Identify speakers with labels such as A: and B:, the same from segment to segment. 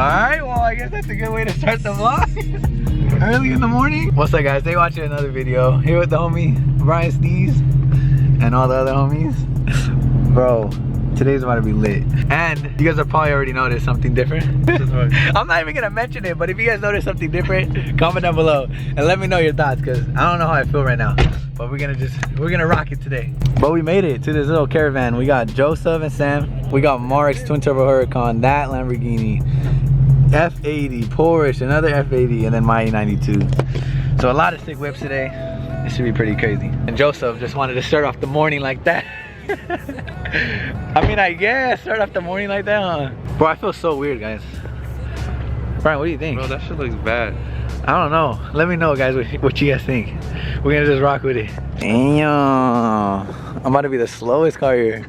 A: Alright, well I guess that's a good way to start the vlog. Early in the morning. What's up guys, they watching another video. Here with the homie Brian Steez and all the other homies. Bro, today's about to be lit. And you guys have probably already noticed something different. I'm not even gonna mention it, but if you guys notice something different, comment down below and let me know your thoughts, because I don't know how I feel right now. But we're gonna rock it today. But we made it to this little caravan. We got Joseph and Sam. We got Mark's twin turbo Huracan, that Lamborghini, F80, Porsche, another F80, and then my E92. So a lot of sick whips today. It should be pretty crazy. And Joseph just wanted to start off the morning like that. I mean, I guess start off the morning like that, huh? Bro, I feel so weird, guys. Brian, what do you think?
B: Bro, that shit looks bad.
A: I don't know. Let me know, guys, what you guys think. We're gonna just rock with it. Damn. I'm about to be the slowest car here.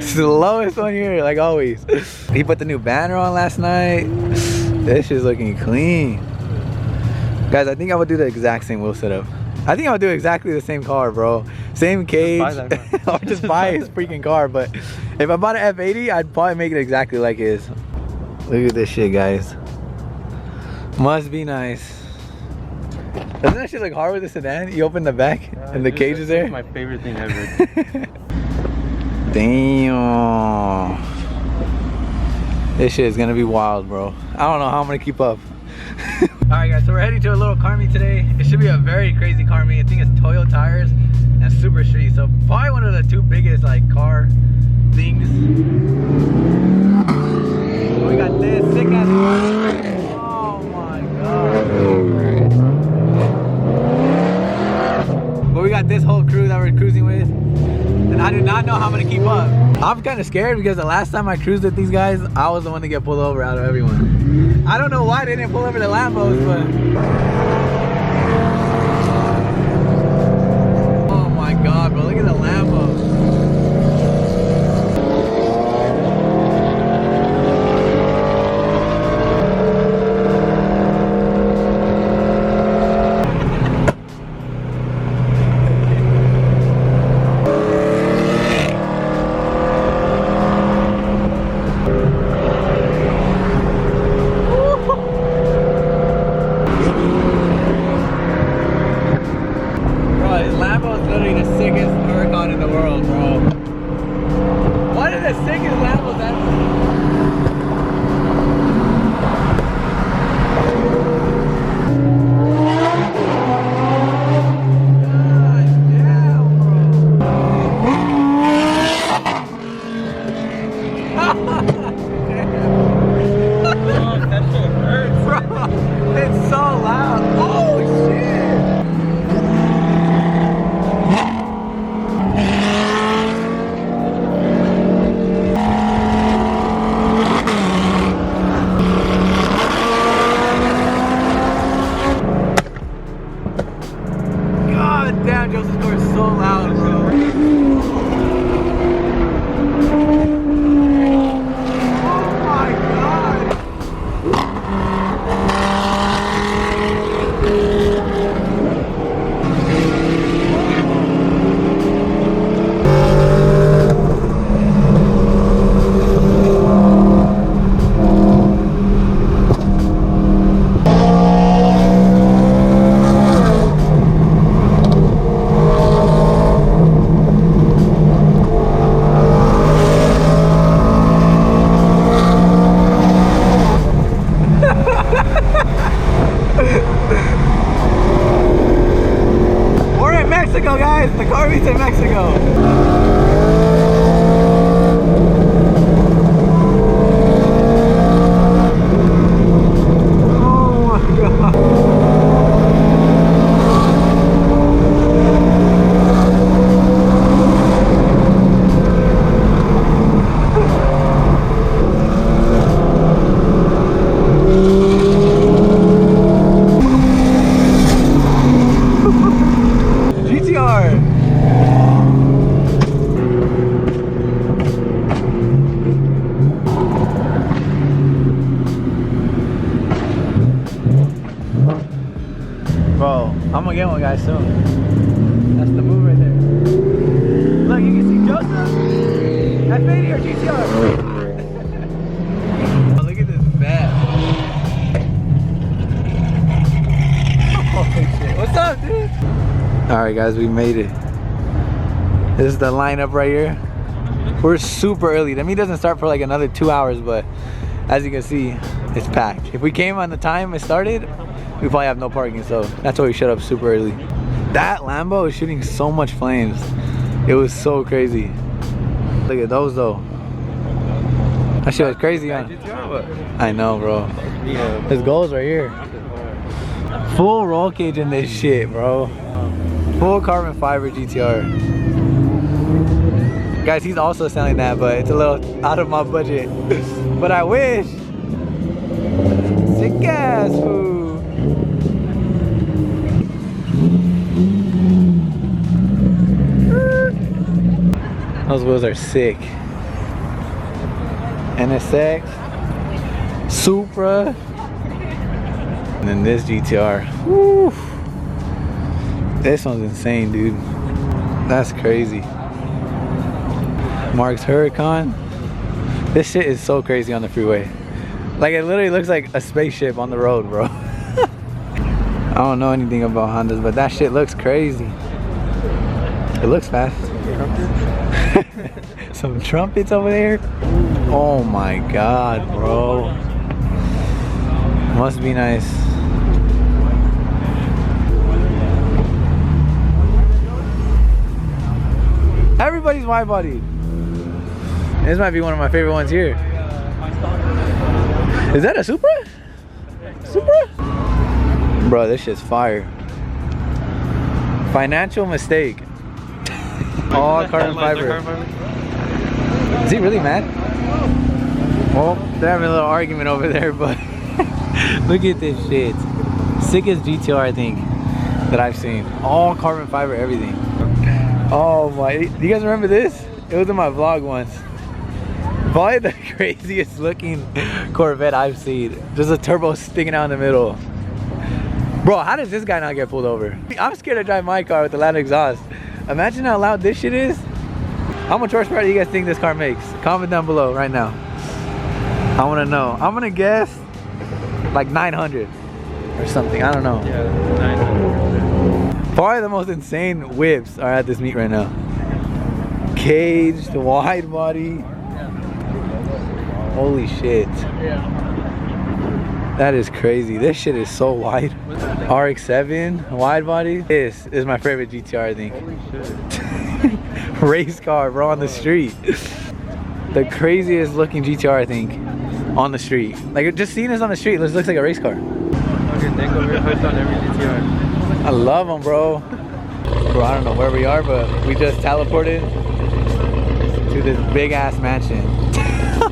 A: Slowest one here, like always. He put the new banner on last night. This shit's looking clean. Guys, I think I would do the exact same wheel setup. I think I would do exactly the same car, bro. Same cage. Or just buy his freaking car. But if I bought an F80, I'd probably make it exactly like his. Look at this shit, guys. Must be nice. Doesn't that shit look hard with the sedan? You open the back and the cage is there?
B: My favorite thing ever.
A: Damn. This shit is gonna be wild, bro. I don't know how I'm gonna keep up. Alright guys, so we're heading to a little car meet today. It should be a very crazy car meet. I think it's Toyo tires and Super Street. So probably one of the two biggest like car things. So we got this sick ass car. Oh my god. But we got this whole crew that we're cruising with. And I do not know how I'm gonna keep up. I'm kind of scared because the last time I cruised with these guys, I was the one to get pulled over out of everyone. I don't know why they didn't pull over the Lambos, but... Oh my god, bro, look at the Lambos. The car meets in Mexico. I'm gonna get one, guys, soon. That's the move right there. Look, you can see Joseph, F80 or GTR. Alright guys, we made it. This is the lineup right here. We're super early. The meet doesn't start for like another 2 hours, but as you can see, it's packed. If we came on the time it started, we probably have no parking, so that's why we showed up super early. That Lambo is shooting so much flames. It was so crazy. Look at those though. That shit was crazy, huh? I know, bro. His goals right here. Full roll cage in this shit, bro. Full carbon fiber GTR. Guys, he's also selling that, but it's a little out of my budget. But I wish. Sick ass food. Those wheels are sick. NSX, Supra, and then this GTR. Woo. This one's insane, dude. That's crazy. Mark's Huracan. This shit is so crazy on the freeway. Like, it literally looks like a spaceship on the road, bro. I don't know anything about Hondas, but that shit looks crazy. It looks fast. Some trumpets over there. Oh my god, bro. Must be nice. Everybody's wide body. This might be one of my favorite ones here. Is that a Supra? Supra? Bro, this shit's fire. Financial mistake. All carbon fiber. Is he really mad? Well, they're having a little argument over there, but look at this shit. Sickest GTR, I think, that I've seen. All carbon fiber, everything. Oh my, do you guys remember this? It was in my vlog once. Probably the craziest looking Corvette I've seen. Just a turbo sticking out in the middle. Bro, how does this guy not get pulled over? I'm scared to drive my car with the loud exhaust. Imagine how loud this shit is. How much horsepower do you guys think this car makes? Comment down below right now. I want to know. I'm gonna guess like 900 or something. I don't know.
B: Yeah, 900.
A: Probably the most insane whips are at this meet right now. Caged, wide body. Holy shit. That is crazy. This shit is so wide. RX-7, wide body. This is my favorite GTR, I think.
B: Holy shit.
A: Race car, bro, on the street. The craziest looking GTR, I think, on the street. Like, just seeing this on the street, it looks like a race car.
B: Okay, think over your hood on every GTR.
A: I love them, bro. Bro, I don't know where we are, but we just teleported to this big ass mansion.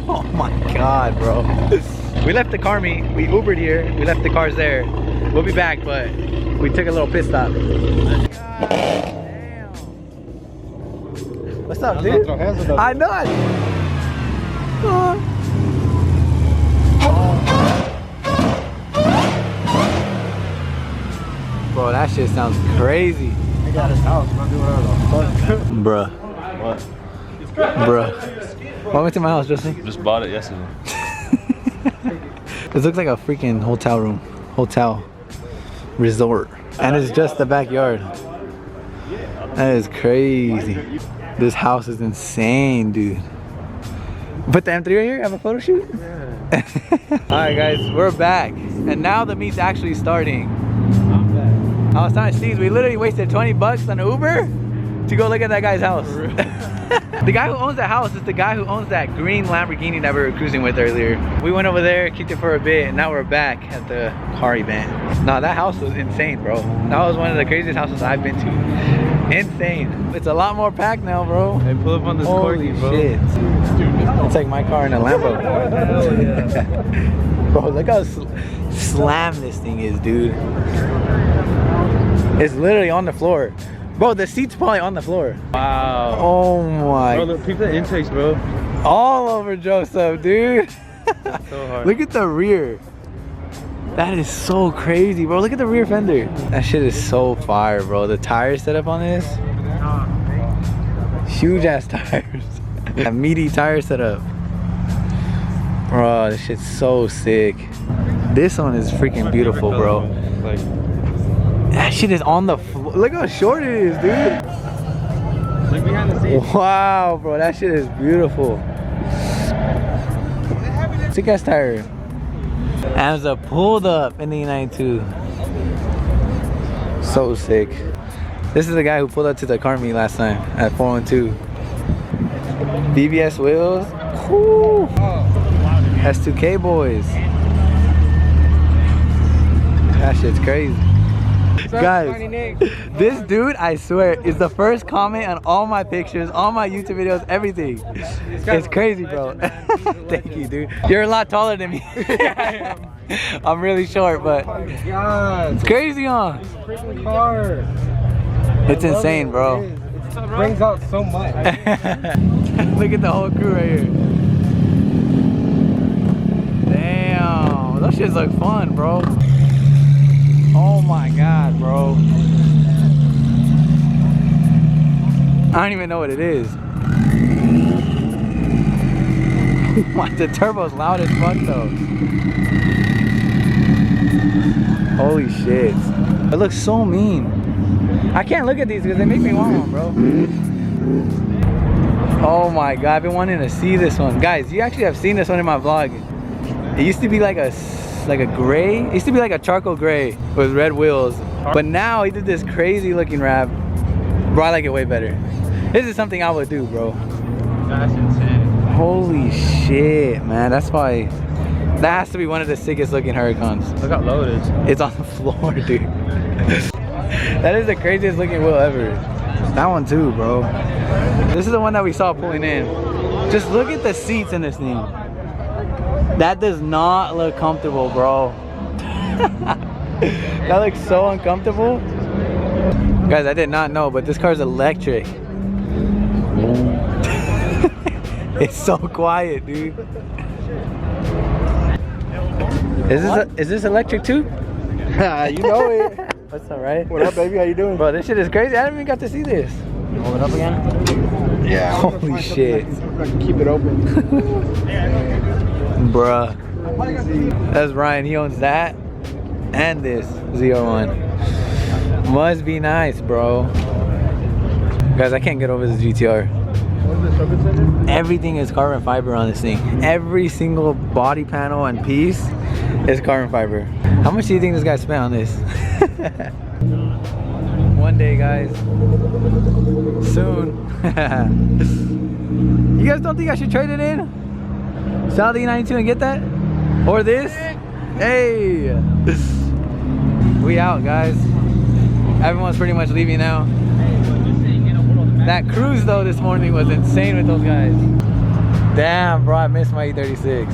A: Oh my god, bro. We left the car meet, we Ubered here, we left the cars there. We'll be back, but we took a little pit stop. What's up, dude? I know it. Bro, that shit sounds crazy.
B: He got his house, bro. Do whatever.
A: Bruh.
B: What?
A: Bruh. Welcome to my house, Justin.
B: Just bought it yesterday.
A: This looks like a freaking hotel room. Hotel. Resort. And it's just the backyard. That is crazy. This house is insane, dude. Put the M3 right here, have a photo shoot? Yeah. Alright guys, we're back. And now the meet's actually starting. I was telling Steve, we literally wasted 20 bucks on Uber to go look at that guy's house. The guy who owns the house is the guy who owns that green Lamborghini that we were cruising with earlier. We went over there, kicked it for a bit, and now we're back at the car event. Nah, that house was insane, bro. That was one of the craziest houses I've been to. Insane. It's a lot more packed now, bro.
B: Hey, pull up on this
A: Holy
B: corgi, bro.
A: Shit. It's like my car in a Lambo. Bro, look how slam this thing is, dude. It's literally on the floor. Bro, the seat's probably on the floor.
B: Wow.
A: Oh my.
B: Bro, look, peep the intakes, bro.
A: All over Joseph, dude.
B: That's so hard.
A: Look at the rear. That is so crazy, bro. Look at the rear fender. That shit is so fire, bro. The tire setup on this. Huge ass tires. A meaty tire setup. Bro, this shit's so sick. This one is freaking beautiful, bro.
B: Like,
A: that shit is on the floor. look how short it is, dude.
B: Look behind the scenes.
A: Wow, bro, that shit is beautiful. Sick ass tire. Amza pulled up in the E92. So sick. This is the guy who pulled up to the car meet last time at 412. BBS wheels. Woo. S2K boys. That shit's crazy. Guys, this dude, I swear, is the first comment on all my pictures, all my YouTube videos, everything. It's crazy, bro. Thank you, dude. You're a lot taller than me. I'm really short, but it's crazy, huh? It's insane, bro.
B: It brings out so much.
A: Look at the whole crew right here. Damn, those shits look fun, bro. Oh my god, bro. I don't even know what it is. The turbo's loud as fuck though. Holy shit. It looks so mean. I can't look at these because they make me want one, bro. Oh my god, I've been wanting to see this one. Guys, you actually have seen this one in my vlog. It used to be like a gray. It used to be like a charcoal gray with red wheels. But now he did this crazy looking wrap. Bro, I like it way better. This is something I would do, bro.
B: That's insane.
A: Holy shit, man. That's why. That has to be one of the sickest looking Huracans.
B: Look how low it is.
A: It's on the floor, dude. That is the craziest looking wheel ever. That one too, bro. This is the one that we saw pulling in. Just look at the seats in this thing. That does not look comfortable, bro. That looks so uncomfortable. Guys, I did not know, but this car is electric. It's so quiet, dude. Is this electric too?
B: You know it.
A: What's up, right?
B: What up, baby? How you doing?
A: Bro, this shit is crazy. I didn't even got to see this.
B: Hold it up again?
A: Yeah. Holy shit.
B: I can keep it open.
A: Bruh. That's Ryan. He owns that and this Z01. Must be nice, bro. Guys, I can't get over this GTR. Everything is carbon fiber on this thing. Every single body panel and piece is carbon fiber. How much do you think this guy spent on this? One day, guys. Soon. You guys don't think I should trade it in? Sell the E92 and get that? Or this? Hey! We out, guys. Everyone's pretty much leaving now. That cruise though this morning was insane with those guys. Damn, bro, I missed my E36.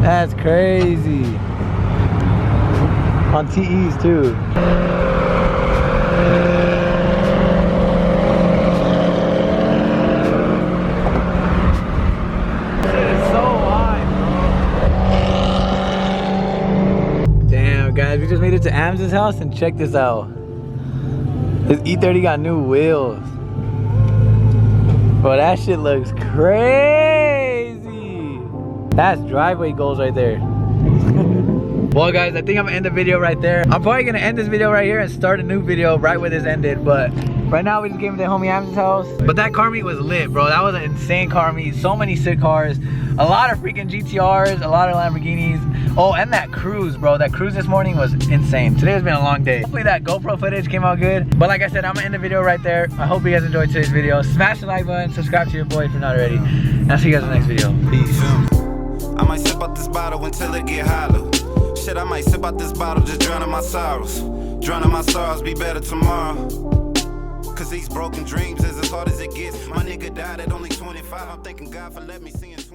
A: That's crazy. On TEs too. Shit is so high, bro. Damn, guys, we just made it to Amz's house and check this out. This E30 got new wheels. Bro, that shit looks crazy. That's driveway goals right there. Well, guys, I think I'm gonna end the video right there. I'm probably gonna end this video right here and start a new video right where this ended. But right now we just came to homie Amz's house. But that car meet was lit, bro. That was an insane car meet. So many sick cars. A lot of freaking GTRs, a lot of Lamborghinis. Oh, and that cruise, bro. That cruise this morning was insane. Today has been a long day. Hopefully that GoPro footage came out good. But like I said, I'm gonna end the video right there. I hope you guys enjoyed today's video. Smash the like button, subscribe to your boy if you're not already. And I'll see you guys in the next video. Peace.
C: I might sip out this bottle until it get hollow. Shit, I might sip out this bottle, just drowning my sorrows. Drowning my sorrows, be better tomorrow. Cause these broken dreams is as hard as it gets. My nigga died at only 25. I'm thanking God for letting me see in 20.